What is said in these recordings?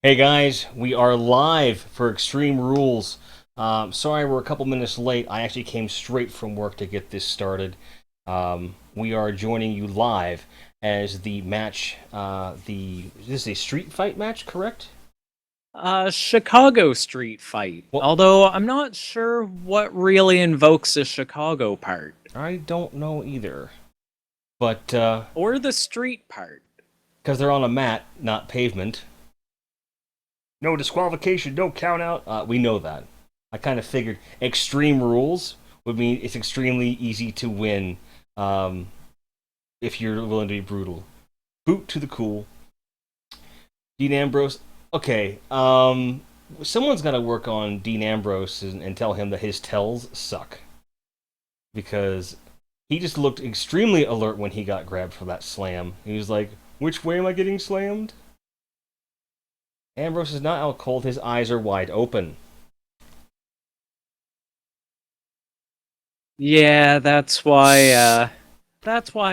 Hey guys, we are live for Extreme Rules. Sorry we're a couple minutes late. I actually came straight from work to get this started. We are joining you live as the match. This is a street fight match, correct? Chicago street fight. Well, Although I'm not sure what really invokes the Chicago part. I don't know either, but Or the street part. because they're on a mat, not pavement. No disqualification, no count out. We know that. I kind of figured Extreme Rules would mean it's extremely easy to win. Um, if you're willing to be brutal. Boot to the cool. Dean Ambrose. Okay. Someone's got to work on Dean Ambrose and tell him that his tells suck because he just looked extremely alert when he got grabbed for that slam. He was like, "Which way am I getting slammed?" Ambrose is not out cold. His eyes are wide open. Yeah, that's why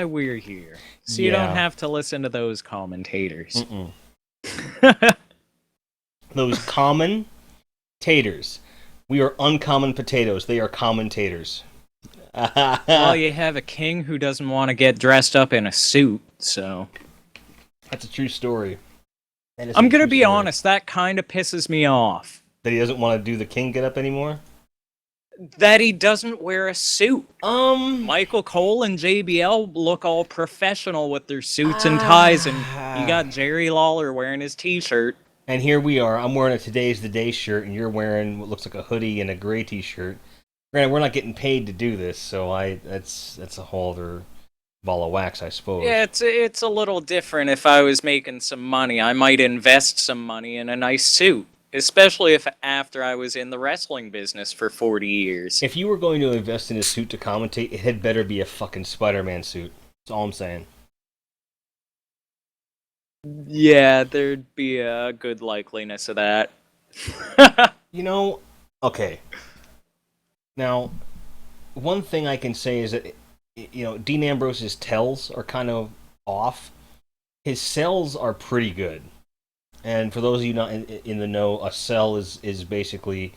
we're here. So you don't Yeah. have to listen to those commentators. Mm-mm. Those common taters. We are uncommon potatoes. They are commentators. Well, you have a king who doesn't want to get dressed up in a suit, so That's a true story. That is a I'm gonna true be story. honest, that kind of pisses me off. That he doesn't want to do the king get up anymore? That he doesn't wear a suit. Um. Michael Cole and JBL look all professional with their suits and ties, and you got Jerry Lawler wearing his t-shirt. And here we are. I'm wearing a Today's the Day shirt, and you're wearing what looks like a hoodie and a gray T-shirt. Granted, we're not getting paid to do this, so that's a whole other ball of wax, I suppose. Yeah, it's a little different. If I was making some money, I might invest some money in a nice suit, especially if after I was in the wrestling business for 40 years. If you were going to invest in a suit to commentate, it had better be a fucking Spider-Man suit. That's all I'm saying. Yeah, there'd be a good likeliness of that. You know, okay. Now, one thing I can say is that Dean Ambrose's tells are kind of off. His sells are pretty good. And for those of you not in the know, a sell is basically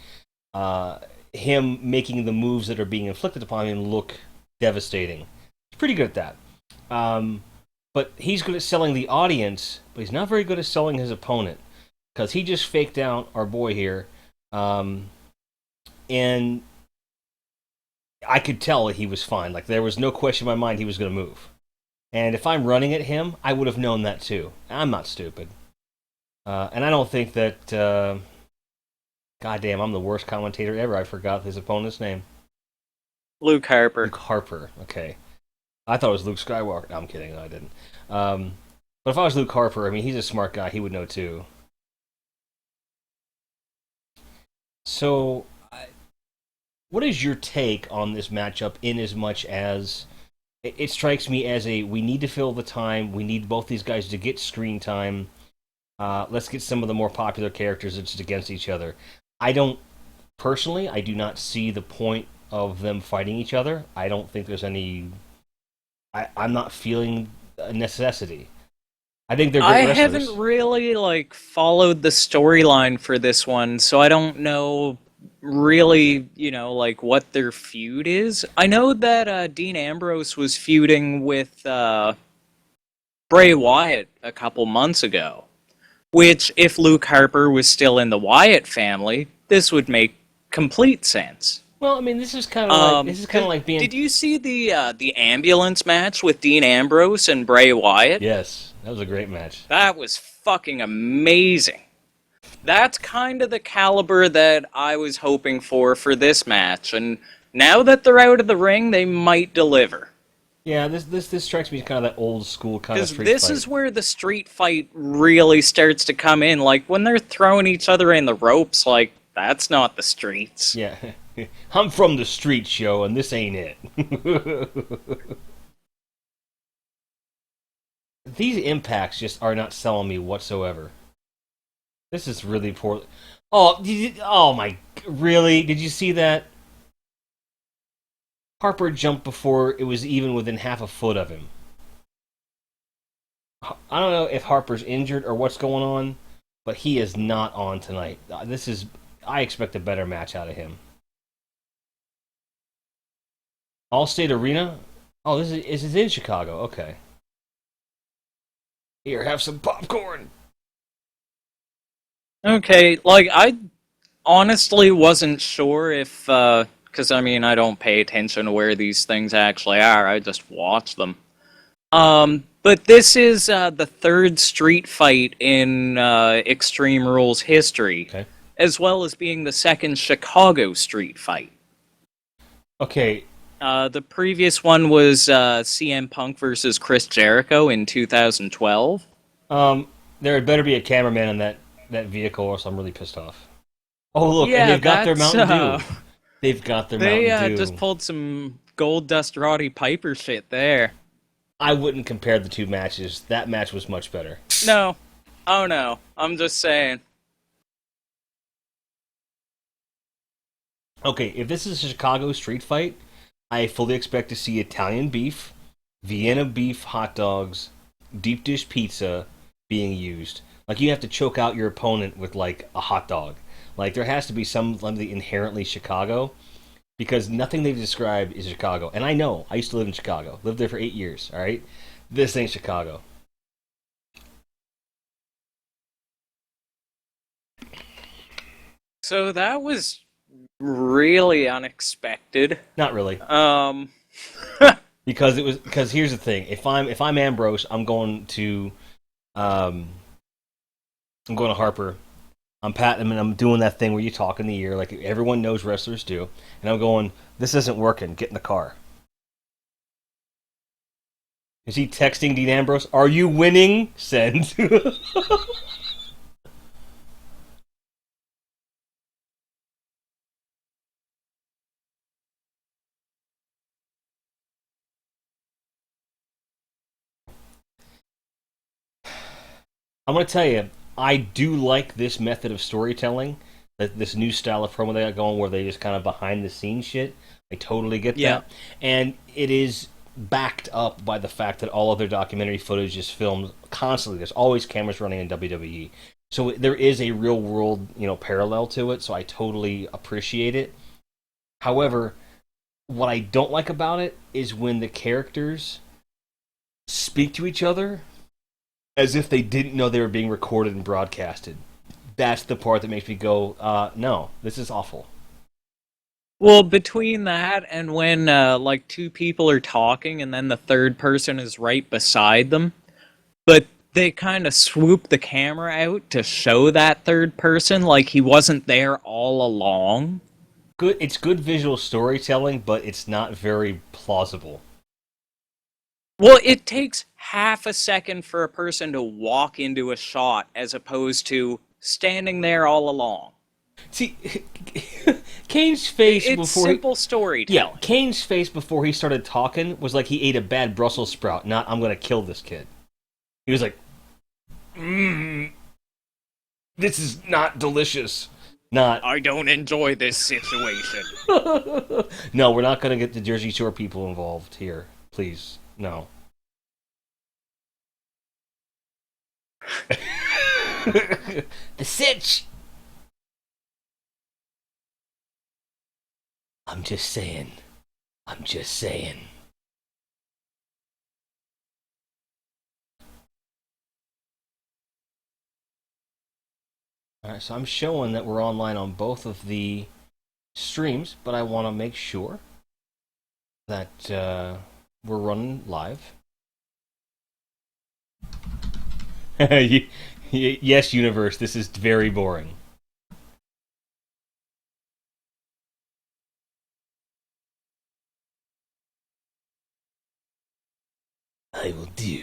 him making the moves that are being inflicted upon him look devastating. He's pretty good at that. But he's good at selling the audience, but he's not very good at selling his opponent because he just faked out our boy here, and I could tell that he was fine. Like there was no question in my mind he was going to move. And if I'm running at him, I would have known that too. I'm not stupid. And I don't think that. Goddamn, I'm the worst commentator ever. I forgot his opponent's name. Luke Harper. Luke Harper. Okay. I thought it was Luke Skywalker. No, I'm kidding. No, I didn't. But if I was Luke Harper, I mean, he's a smart guy. He would know too. So, what is your take on this matchup in as much as it strikes me as we need to fill the time. We need both these guys to get screen time. Let's get some of the more popular characters just against each other. I don't personally. I do not see the point of them fighting each other. I don't think there's any. I'm not feeling a necessity. I think they're I great wrestlers. haven't really followed the storyline for this one, so I don't know really, what their feud is. I know that Dean Ambrose was feuding with Bray Wyatt a couple months ago, which if Luke Harper was still in the Wyatt family, this would make complete sense. Well, I mean, this is kind of like being. Did you see the ambulance match with Dean Ambrose and Bray Wyatt? Yes, that was a great match. That was fucking amazing. That's kind of the caliber that I was hoping for this match, and now that they're out of the ring, they might deliver. Yeah, this strikes me as kind of that old school kind of Because street this fight. is where the street fight really starts to come in. Like, when they're throwing each other in the ropes, that's not the streets. Yeah, I'm from the street show, and this ain't it. These impacts just are not selling me whatsoever. This is really poor. Oh my! Really? Did you see that? Harper jumped before it was even within half a foot of him. I don't know if Harper's injured or what's going on, but he is not on tonight. I expect a better match out of him. Allstate Arena. Oh, this is in Chicago. Okay. Here, have some popcorn. Okay, like I honestly wasn't sure if, because I mean I don't pay attention to where these things actually are. I just watch them. But this is the third street fight in Extreme Rules history, Okay. as well as being the second Chicago street fight. Okay. The previous one was CM Punk versus Chris Jericho in 2012. There had better be a cameraman in that vehicle, or else I'm really pissed off. Oh, look, and Yeah, they've got their that's Mountain Dew. They've got their they Mountain Dew. just pulled some Gold Dust Roddy Piper shit there. I wouldn't compare the two matches. That match was much better. No, oh no, I'm just saying. Okay, if this is a Chicago street fight, I fully expect to see Italian beef, Vienna beef hot dogs, deep dish pizza being used. Like you have to choke out your opponent with like a hot dog. Like there has to be something inherently Chicago because nothing they've described is Chicago. And I know, I used to live in Chicago. Lived there for 8 years, all right? This ain't Chicago. So that was really unexpected. Not really. Um, Because here's the thing. If I'm Ambrose, um I'm going to Harper. I'm patting him and I'm doing that thing where you talk in the ear like everyone knows wrestlers do. And I'm going, this isn't working. Get in the car. Is he texting Dean Ambrose? Are you winning? Send. I'm going to tell you, I do like this method of storytelling. This new style of promo they got going where they just kind of behind the scenes shit. I totally get yeah. that. And it is backed up by the fact that all of their documentary footage is filmed constantly. There's always cameras running in WWE. So there is a real world, parallel to it, so I totally appreciate it. However, what I don't like about it is when the characters speak to each other as if they didn't know they were being recorded and broadcasted. That's the part that makes me go, no, this is awful. Well, between that and when like two people are talking and then the third person is right beside them, but they kind of swoop the camera out to show that third person like he wasn't there all along. It's good visual storytelling, but it's not very plausible. Well, it takes half a second for a person to walk into a shot as opposed to standing there all along. See, Kane's face It's before simple storytelling. yeah, Kane's face before he started talking was like he ate a bad Brussels sprout. Not I'm gonna kill this kid. He was like, this is not delicious. Not. I don't enjoy this situation. No, we're not gonna get the Jersey Shore people involved here. Please, no. The sitch. I'm just saying. I'm just saying. Alright, so I'm showing that we're online on both of the streams, but I want to make sure that we're running live. Yes, universe, this is very boring. I will do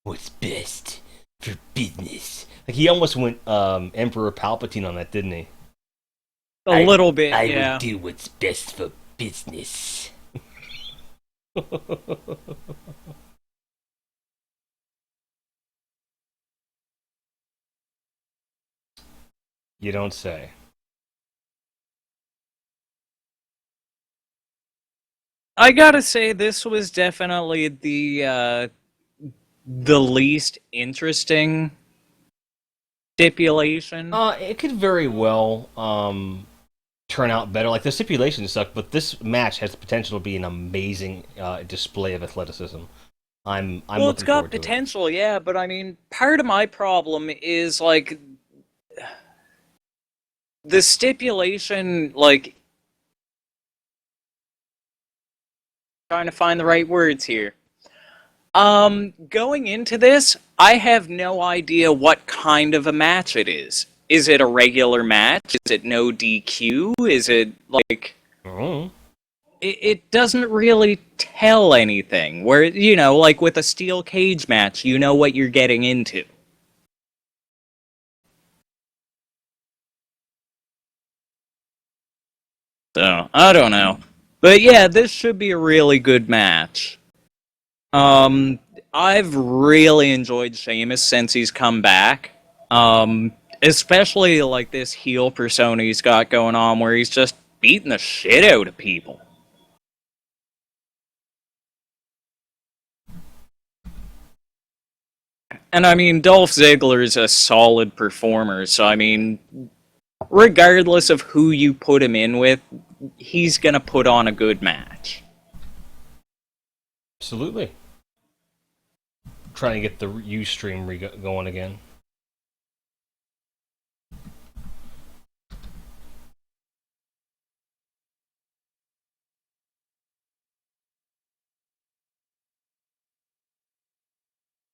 what's best for business. Like he almost went Emperor Palpatine on that, didn't he? A little bit, I yeah. will do what's best for business. You don't say. I gotta say, this was definitely the least interesting stipulation. It could very well turn out better. Like the stipulations suck, but this match has the potential to be an amazing display of athleticism. I'm Well, it's looking got forward to it. potential, yeah, but I mean, part of my problem is like the stipulation, like trying to find the right words here. Going into this, I have no idea what kind of a match it is. Is it a regular match? Is it no DQ? Is it like Oh. it doesn't really tell anything. Where, like with a steel cage match, you know what you're getting into. So, I don't know. But yeah, this should be a really good match. Um, I've really enjoyed Sheamus since he's come back. Especially like this heel persona he's got going on where he's just beating the shit out of people. And I mean, Dolph Ziggler's a solid performer, so I mean, regardless of who you put him in with, he's gonna put on a good match. Absolutely. Trying to get the Ustream going again.